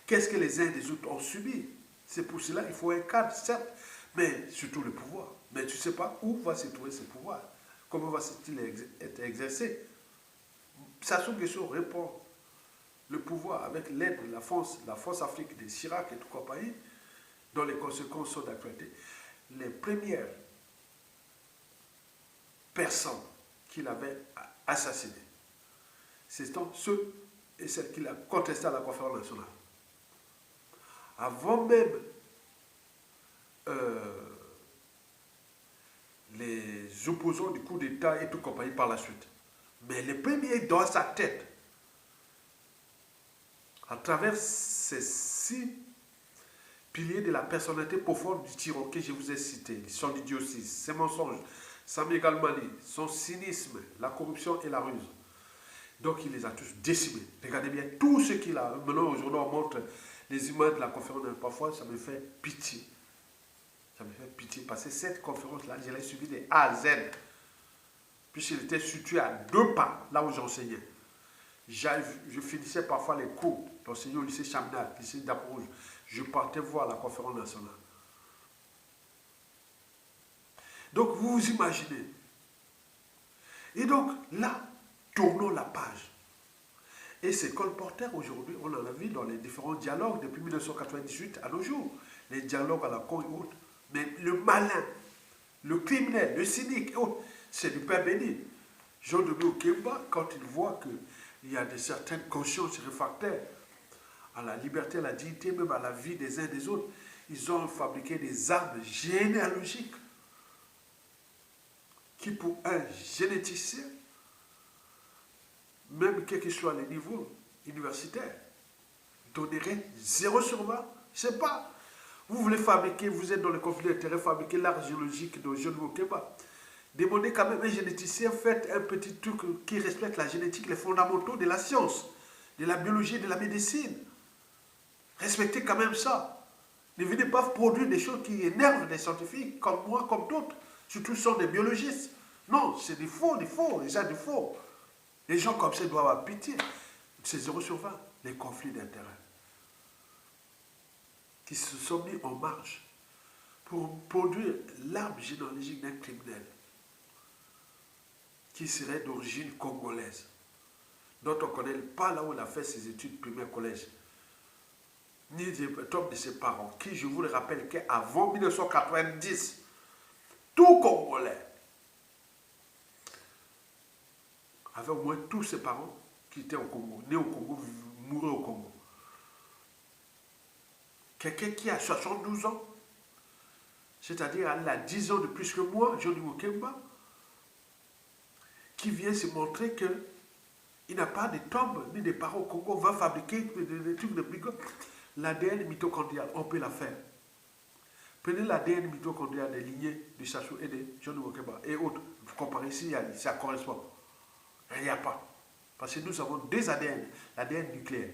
Qu'est-ce que les uns et les autres ont subi? C'est pour cela qu'il faut un cadre, certes, mais surtout le pouvoir. Mais tu ne sais pas où va se trouver ce pouvoir. Comment va-t-il être exercé? Sassou Nguesso répond le pouvoir avec l'aide de la France Afrique de Chirac et tout compagnie, dont les conséquences sont d'actualité. Les premières personnes qu'il avait assassinées, c'est ceux et celles qu'il a contesté à la conférence nationale. Avant même les opposants du coup d'État et tout compagnie par la suite. Mais les premiers dans sa tête, à travers ces 6 piliers de la personnalité profonde du tyran que je vous ai cité, son idiotie, ses mensonges, sa mégalomanie, son cynisme, la corruption et la ruse. Donc il les a tous décimés. Regardez bien tout ce qu'il a. Maintenant, aujourd'hui, on montre les images de la conférence. Parfois, ça me fait pitié. Ça me fait pitié parce que cette conférence-là, je l'ai suivie de A à Z. Puisqu'il était situé à 2 pas, là où j'enseignais. Je finissais parfois les cours d'enseigner au lycée Chaminade, lycée d'Aprouge. Je partais voir la conférence nationale. Donc, vous vous imaginez. Et donc, là, tournons la page. Et c'est colporteur aujourd'hui, on en a vu dans les différents dialogues depuis 1998 à nos jours. Les dialogues à la con et autres. Mais le malin, le criminel, le cynique et autres, c'est du Père béni. Jean de Okemba, quand il voit qu'il y a certaines consciences réfractaires à la liberté, à la dignité, même à la vie des uns et des autres, ils ont fabriqué des arbres généalogiques qui, pour un généticien, même quel que soit le niveau universitaire, donnerait 0 sur 20. Je ne sais pas. Vous voulez fabriquer, vous êtes dans le conflit d'intérêts, fabriquer l'art géologique de Jean de Okemba. Demandez quand même un généticien, faites un petit truc qui respecte la génétique, les fondamentaux de la science, de la biologie et de la médecine. Respectez quand même ça. Ne venez pas produire des choses qui énervent des scientifiques, comme moi, comme d'autres. Surtout ce sont des biologistes. Non, c'est des faux, les gens des faux. Les gens comme ça doivent avoir pitié. C'est 0 sur 20, les conflits d'intérêts. Qui se sont mis en marche pour produire l'arbre généalogique d'un criminel qui serait d'origine congolaise, dont on ne connaît pas là où il a fait ses études primaires collège, ni des top de ses parents, qui, je vous le rappelle, qu'avant 1990, tout Congolais avait au moins tous ses parents qui étaient au Congo, nés au Congo, mourus au Congo. Quelqu'un qui a 72 ans, c'est-à-dire elle a 10 ans de plus que moi, Johnny Okemba, qui vient se montrer qu'il n'a pas de tombe ni de parents au Congo, va fabriquer des trucs de bricoles. L'ADN mitochondrial, on peut la faire. Prenez l'ADN mitochondrial des lignées de Sassou et de Johnny Okemba et autres. Vous comparez ici, ça correspond. Il n'y a pas. Parce que nous avons 2 ADN. L'ADN nucléaire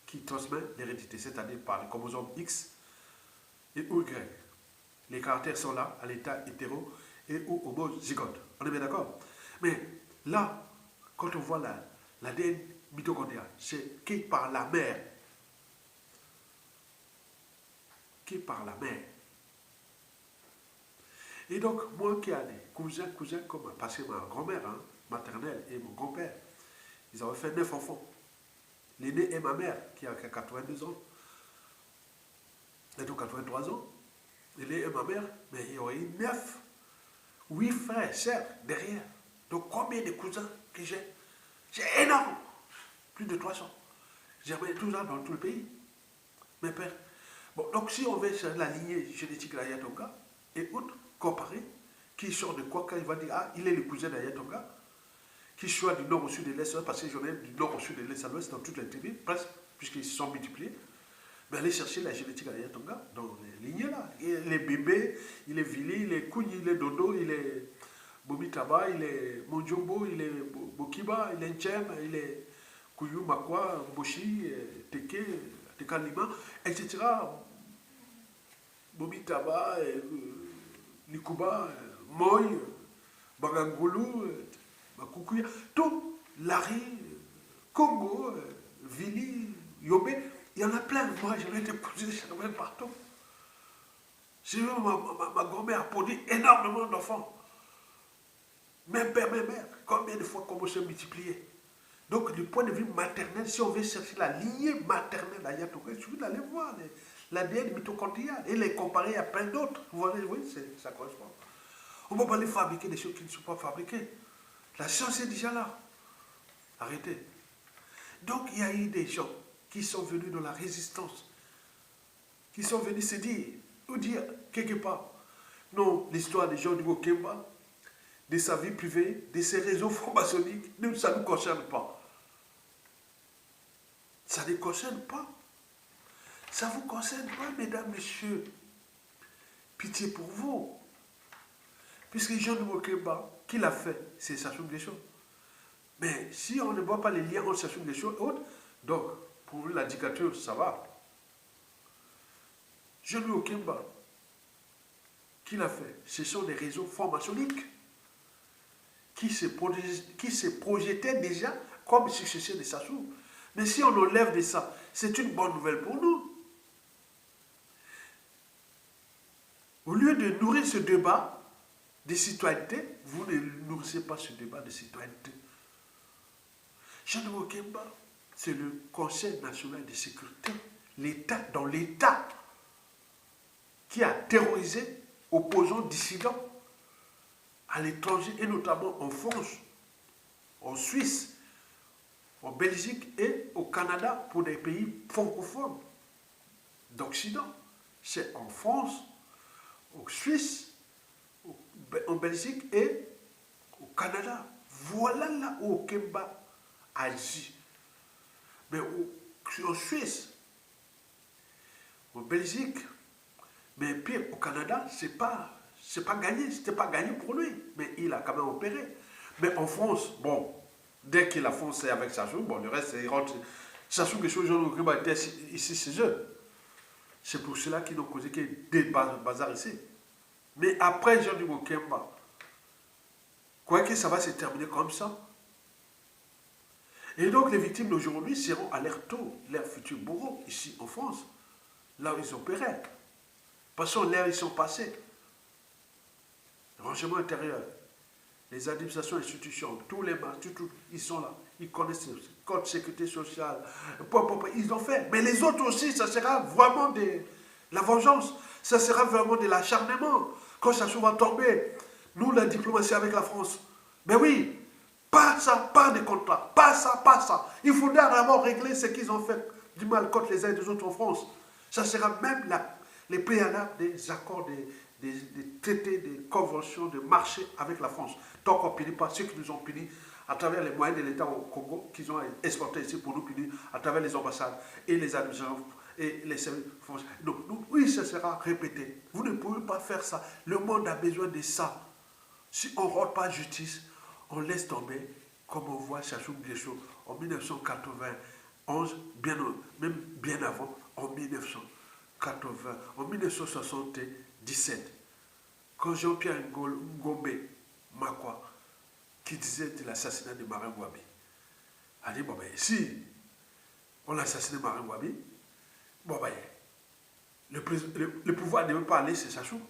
qui transmet l'hérédité, c'est-à-dire par les chromosomes X et Y. Les caractères sont là, à l'état hétéro et ou homozygote. On est bien d'accord? Mais là, quand on voit l'ADN mitochondrial, c'est qui par la mère, que par la mère. Et donc, moi qui ai des cousins comme, parce que ma grand-mère, hein, maternelle, et mon grand-père, ils avaient fait 9 enfants. L'aîné est ma mère, qui a 82 ans, bientôt 83 ans. L'aîné est ma mère, mais il y aurait eu 9, 8 frères, sœurs derrière. Donc, combien de cousins que j'ai? C'est énorme! Plus de 300. J'ai tout ça dans tout le pays. Mes pères. Bon, donc si on veut la lignée génétique d'Ayatonga, et autres, comparer, qui sort de quoi, quand il va dire, ah, il est le cousin d'Ayatonga, qui soit du nord au sud de l'est, parce que j'en ai du nord au sud de l'est à l'ouest, dans toutes les tribus, presque, puisqu'ils se sont multipliés, mais allez chercher la génétique d'Ayatonga dans les lignées là. Il est bébé, il est Vili, il est Kouni, il est Dodo, il est Bomitaba, il est Monjombo, il est Bokiba, il est Nchem, il est Kuyu, Makwa, Boshi, Teke, Tekalima, etc. Bomitaba, Likuba, Moy, Bagangulu, Bakukuya, tout, Lari, Congo, Vili, Yobe, il y en a plein. Moi, j'en ai été posé partout. J'ai vu ma grand-mère a produit énormément d'enfants. Même père, même mère, combien de fois comment se multiplier. Donc, du point de vue maternel, si on veut chercher la lignée maternelle d'Ayatollah, il suffit d'aller voir l'ADN mitochondrial et les comparer à plein d'autres. Vous voyez, oui, ça correspond. On ne peut pas les fabriquer des choses qui ne sont pas fabriquées. La science est déjà là. Arrêtez. Donc, il y a eu des gens qui sont venus dans la résistance, qui sont venus se dire, ou dire quelque part, non, l'histoire des gens du Mokemba, de sa vie privée, de ses réseaux francs-maçonniques, ça ne nous concerne pas. Ça ne concerne pas. Ça ne vous concerne pas, mesdames, messieurs. Pitié pour vous. Puisque Jean de Mokemba, qui l'a fait, c'est Sassou Nguesso. Mais si on ne voit pas les liens entre Sassou Nguesso et autres, donc, pour la dictature, ça va. Jean de Mokemba, qui l'a fait, ce sont des réseaux francs-maçonniques qui se projetaient déjà comme successeur de Sassou. Mais si on enlève de ça, c'est une bonne nouvelle pour nous. Au lieu de nourrir ce débat de citoyenneté, vous ne nourrissez pas ce débat de citoyenneté. Jean de Mokemba, c'est le Conseil national de sécurité, l'État dans l'État, qui a terrorisé opposants dissidents à l'étranger et notamment en France, en Suisse, en Belgique et au Canada pour des pays francophones d'Occident. C'est en France, en Suisse, en Belgique et au Canada. Voilà là où Kemba agit. Mais en Suisse, en Belgique, mais pire, au Canada, c'est pas gagné, c'était pas gagné pour lui, mais il a quand même opéré. Mais en France, bon, dès que la France est avec Sassou, bon, le reste, il rentre. Sassou, quelque chose, Jean Kemba était ici chez eux. C'est pour cela qu'ils ont causé des bazars ici. Mais après Jean du Mokemba, quoi que ça va se terminer comme ça. Et donc les victimes d'aujourd'hui seront à leur tour, leurs futurs bourreaux, ici en France, là où ils opéraient. Passons là où ils sont passés. Rangement intérieur, les administrations, institutions, tous les marchés, ils sont là. Ils connaissent le code de sécurité sociale. Ils ont fait. Mais les autres aussi, ça sera vraiment de la vengeance. Ça sera vraiment de l'acharnement. Quand ça va tomber, nous, la diplomatie avec la France. Mais oui, pas ça, pas de contrat. Pas ça, pas ça. Il faudra vraiment régler ce qu'ils ont fait du mal contre les uns et les autres en France. Ça sera même les préalables des accords, des traités, des conventions de marché avec la France. Tant qu'on ne punit pas ceux qui nous ont punis à travers les moyens de l'État au Congo, qu'ils ont exportés ici pour nous punir, à travers les ambassades et les administrations et les services français. Donc, oui, ça sera répété. Vous ne pouvez pas faire ça. Le monde a besoin de ça. Si on ne rend pas justice, on laisse tomber, comme on voit Sassou Nguesso en 1991, même bien avant, en 1980, en 1977, quand Jean-Pierre Ngombe Makwa, qui disait de l'assassinat de Marin Wabi, a dit, bon ben, si on a assassiné Marin Wabi, bon ben, Le pouvoir ne veut pas aller, c'est Sassou.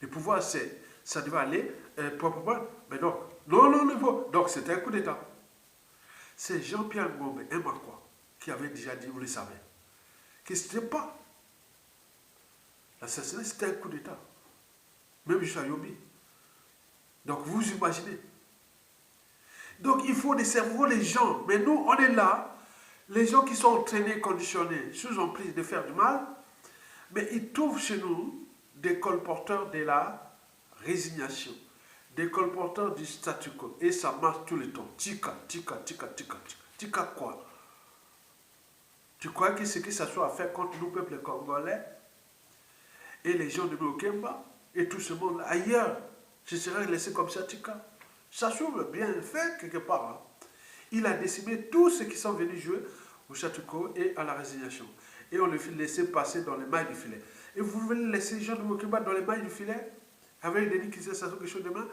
Le pouvoir, ça devait aller proprement. Mais non, non. Donc, c'était un coup d'État. C'est Jean-Pierre Ngombe et Makwa qui avait déjà dit, vous le savez, que ce n'était pas l'assassinat, c'était un coup d'État. Même jusqu'à Yobi. Donc, vous imaginez. Donc, il faut des cerveaux, les gens. Mais nous, on est là, les gens qui sont entraînés, conditionnés, sous emprise de faire du mal, mais ils trouvent chez nous des colporteurs de la résignation, des colporteurs du statu quo. Et ça marche tout le temps. Tika. Tika quoi? Tu crois que ce que ça soit à faire contre nous, peuple congolais, et les gens de Mokemba, et tout ce monde ailleurs, je serais laissé comme ça, Tika. Ça s'ouvre bien fait quelque part. Hein. Il a décimé tous ceux qui sont venus jouer au statu quo et à la résignation. Et on le laissait passer dans les mailles du filet. Et vous voulez laisser les gens de Mokemba dans les mailles du filet, avec Denis qui sait ça quelque chose demain.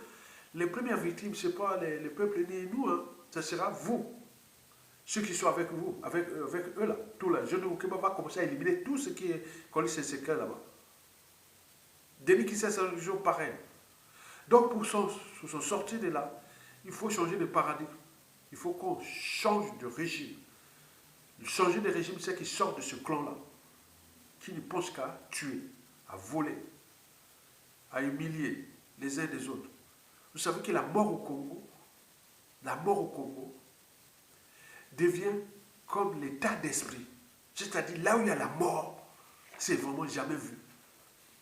Les premières victimes, ce n'est pas les peuples ni nous, hein. Ça sera vous. Ceux qui sont avec vous, avec eux là, tout là. Je ne vous va commencer à éliminer tout ce qui est collé ces secrets là-bas. Denis qui sait ça toujours pareil. Donc pour s'en sortir de là, il faut changer de paradigme. Il faut qu'on change de régime. Changer de régime, c'est qu'ils sortent de ce clan-là, qui ne pense qu'à tuer, à voler, à humilier les uns des autres. Vous savez que la mort au Congo devient comme l'état d'esprit. C'est-à-dire là où il y a la mort, c'est vraiment jamais vu.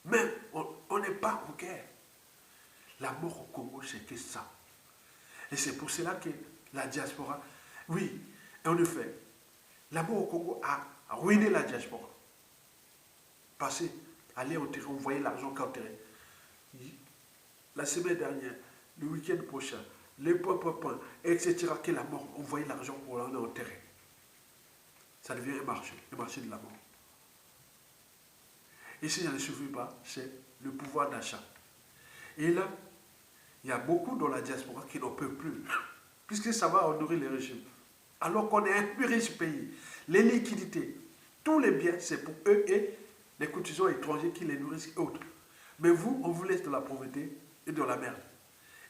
Même, on n'est pas en guerre. La mort au Congo, c'est que ça. Et c'est pour cela que la diaspora, oui, en effet, la mort au Congo a ruiné la diaspora. Passer, aller enterrer, envoyer l'argent qu'enterrer. La semaine dernière, le week-end prochain, les points, etc., que la mort, envoyer l'argent pour l'en enterrer. Ça devient un marché de la mort. Et si ça ne suffit pas, c'est le pouvoir d'achat. Et là, il y a beaucoup dans la diaspora qui n'en peuvent plus, puisque ça va nourrir les régimes. Alors qu'on est un plus riche pays, les liquidités, tous les biens, c'est pour eux et les cotisants étrangers qui les nourrissent et autres. Mais vous, on vous laisse de la pauvreté et de la merde.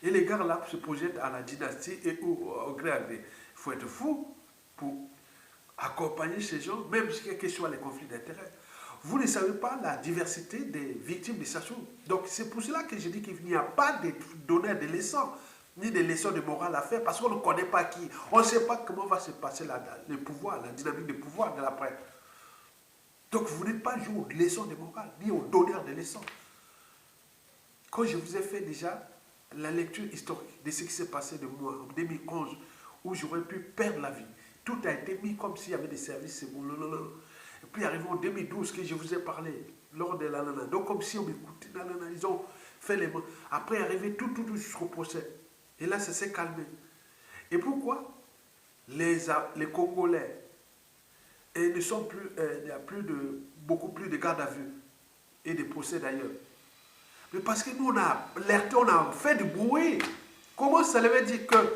Et les gars là se projettent à la dynastie et au gré à gré. Il faut être fou pour accompagner ces gens, même quels que soient les conflits d'intérêts. Vous ne savez pas la diversité des victimes de Sassou. Donc c'est pour cela que je dis qu'il n'y a pas de donneurs de leçons, ni de leçons de morale à faire, parce qu'on ne connaît pas qui. On ne sait pas comment va se passer le pouvoir, la dynamique de pouvoir de l'après. Donc vous n'êtes pas joué aux leçons de morale, ni aux donneurs de leçons. Quand je vous ai fait déjà la lecture historique de ce qui s'est passé de moi en 2011, où j'aurais pu perdre la vie, tout a été mis comme s'il y avait des services. Et puis arrivé en 2012 que je vous ai parlé, lors de l'anana. Donc comme si on m'écoutait, ils ont fait les mains. Après arrivé tout jusqu'au procès. Et là ça s'est calmé. Et pourquoi les Congolais ne sont plus, il y a beaucoup plus de garde à vue et de procès d'ailleurs. Mais parce que nous on a alerté, on a fait du bruit. Comment ça veut dire qu'il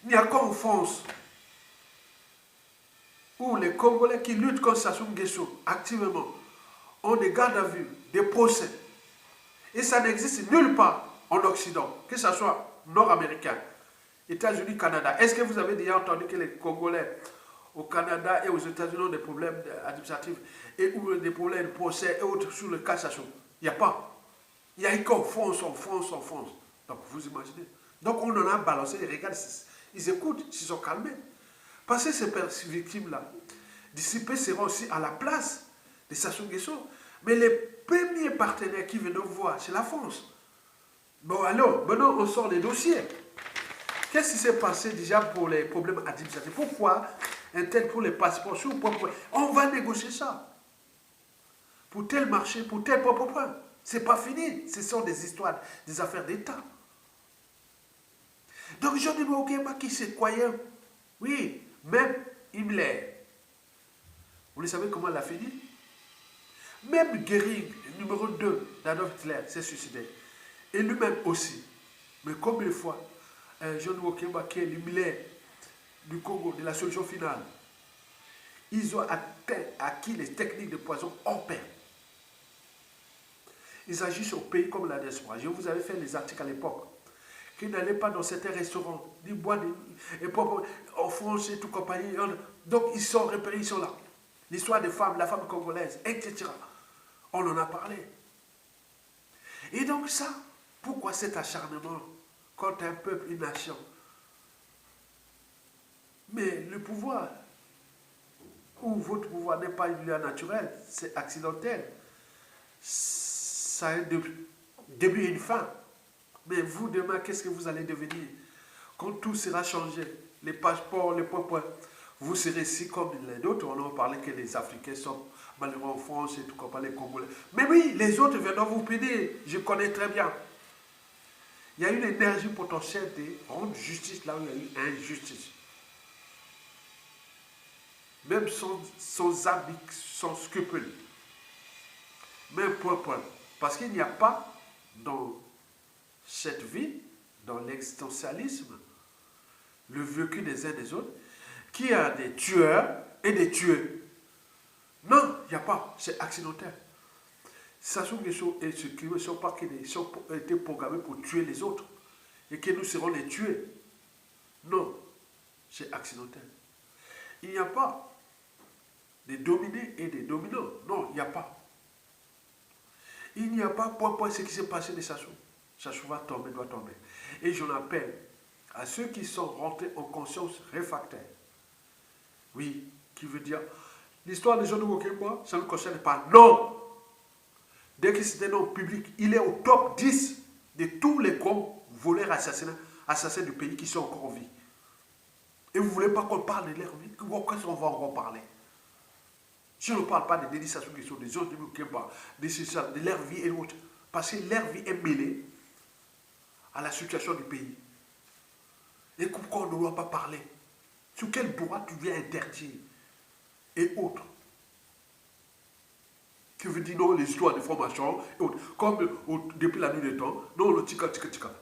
n'y a qu'en France où les Congolais qui luttent contre Sassou Nguesso activement ont des gardes à vue, des procès. Et ça n'existe nulle part en Occident, que ce soit nord-américain, États-Unis, Canada. Est-ce que vous avez déjà entendu que les Congolais au Canada et aux États-Unis ont des problèmes administratifs et ou des problèmes de procès et autres sur le cas Sassou? Il n'y a pas. Il n'y a eu qu'en France. Donc vous imaginez. Donc on en a balancé, ils regardent, ils écoutent, ils sont calmés. Parce que ces victimes-là, dissipées seront aussi à la place de Sassou Nguesso. Mais les premiers partenaires qui viennent nous voir, c'est la France. Bon alors, maintenant on sort les dossiers. Qu'est-ce qui s'est passé déjà pour les problèmes administratifs? Pourquoi un tel pour les passeports? On va négocier ça. Pour tel marché, pour tel point. C'est pas fini. Ce sont des histoires, des affaires d'État. Donc Jean de Mokemba qui se croyait, oui, même Himmler. Vous le savez comment elle a fini? Même Göring, numéro 2 d'Adolf Hitler, s'est suicidé. Et lui-même aussi. Mais combien de fois Jean de Mokemba qui est Himmler du Congo, de la solution finale, ils ont acquis les techniques de poison hors pair. Ils agissent au pays comme la diaspora. Je vous avais fait les articles à l'époque. Qu'ils n'allaient pas dans certains restaurants, ni boire, et en France et tout compagnie. Donc ils sont repérés, ils sont là. L'histoire des femmes, la femme congolaise, etc. On en a parlé. Et donc ça, pourquoi cet acharnement contre un peuple, une nation? Mais le pouvoir, ou votre pouvoir n'est pas une loi naturelle, c'est accidentel. Ça a un début et une fin. Mais vous, demain, qu'est-ce que vous allez devenir? Quand tout sera changé, les passeports, les points, vous serez si comme les autres. On en parlait que les Africains sont malheureux en France et tout, comme les Congolais. Mais oui, les autres viendront vous pédir. Je connais très bien. Il y a une énergie potentielle de rendre justice là où il y a eu injustice. Même sans âme, sans scrupule. Même point. Parce qu'il n'y a pas dans cette vie, dans l'existentialisme, le vécu des uns des autres, qu'il y a des tueurs et des tués. Non, il n'y a pas. C'est accidentel. Sassou Nguesso et ce crime ne sont pas qu'ils ont été programmés pour tuer les autres et que nous serons les tués. Non, c'est accidentel. Il n'y a pas des dominés et des dominants. Non, il n'y a pas. Il n'y a pas point ce qui s'est passé de Sassou. Sassou va tomber, doit tomber. Et j'en appelle à ceux qui sont rentrés en conscience réfractaire. Oui, qui veut dire, l'histoire des gens de Wokemba, ça ne concerne pas. Non! Dès que c'est un nom public, il est au top 10 de tous les grands voleurs assassins du pays qui sont encore en vie. Et vous ne voulez pas qu'on parle de leur vie? Qu'est-ce qu'on va en parler? Si on ne parle pas de Denis Sassou Nguesso, des gens de Wokemba, de leur vie et l'autre, parce que leur vie est mêlée à la situation du pays. Et pourquoi on ne doit pas parler? Sur quel droit tu viens interdire? Et autres. Qui veut dire non, les histoires de formation, et autres. Comme depuis la nuit des temps, non, le tika.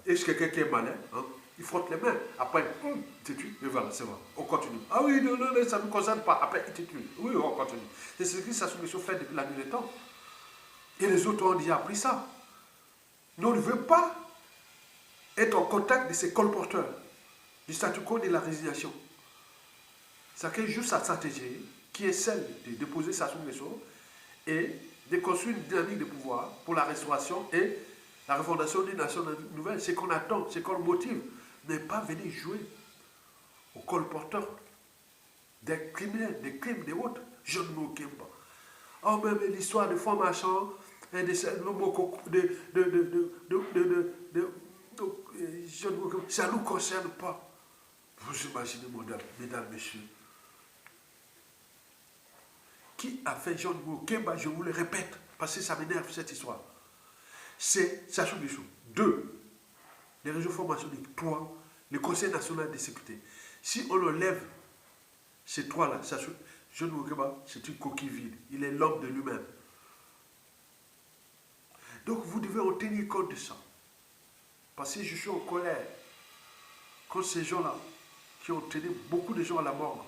Est-ce que quelqu'un est malin? Hein? Il frotte les mains. Après, il te tue. Et voilà, c'est vrai. On continue. Ah oui, non, ça ne me concerne pas. Après, il te tue. Oui, on continue. C'est ce que Sassou Nguesso fait depuis la nuit des temps. Et les autres ont déjà appris ça. Nous, on ne veut pas être en contact de ces colporteurs du statu quo de la résignation. C'est juste sa stratégie qui est celle de déposer Sassou Nguesso et de construire une dynamique de pouvoir pour la restauration et la refondation d'une nation nouvelle. C'est qu'on attend, c'est qu'on motive. Ne pas venir jouer au colporteur des criminels, des crimes des autres. Je ne m'occupe pas. Oh, même l'histoire de formation et de ça ne nous concerne pas. Vous imaginez, mesdames, messieurs, qui a fait Jean Kemba, je vous le répète, parce que ça m'énerve cette histoire. C'est Sassou Nguesso. 2. Les réseaux formationnels. 3. Le Conseil national de sécurité. Si on enlève ces 3-là, Jean Kemba, c'est une coquille vide. Il est l'homme de lui-même. Donc vous devez en tenir compte de ça. Parce que je suis en colère contre ces gens-là qui ont tenu beaucoup de gens à la mort.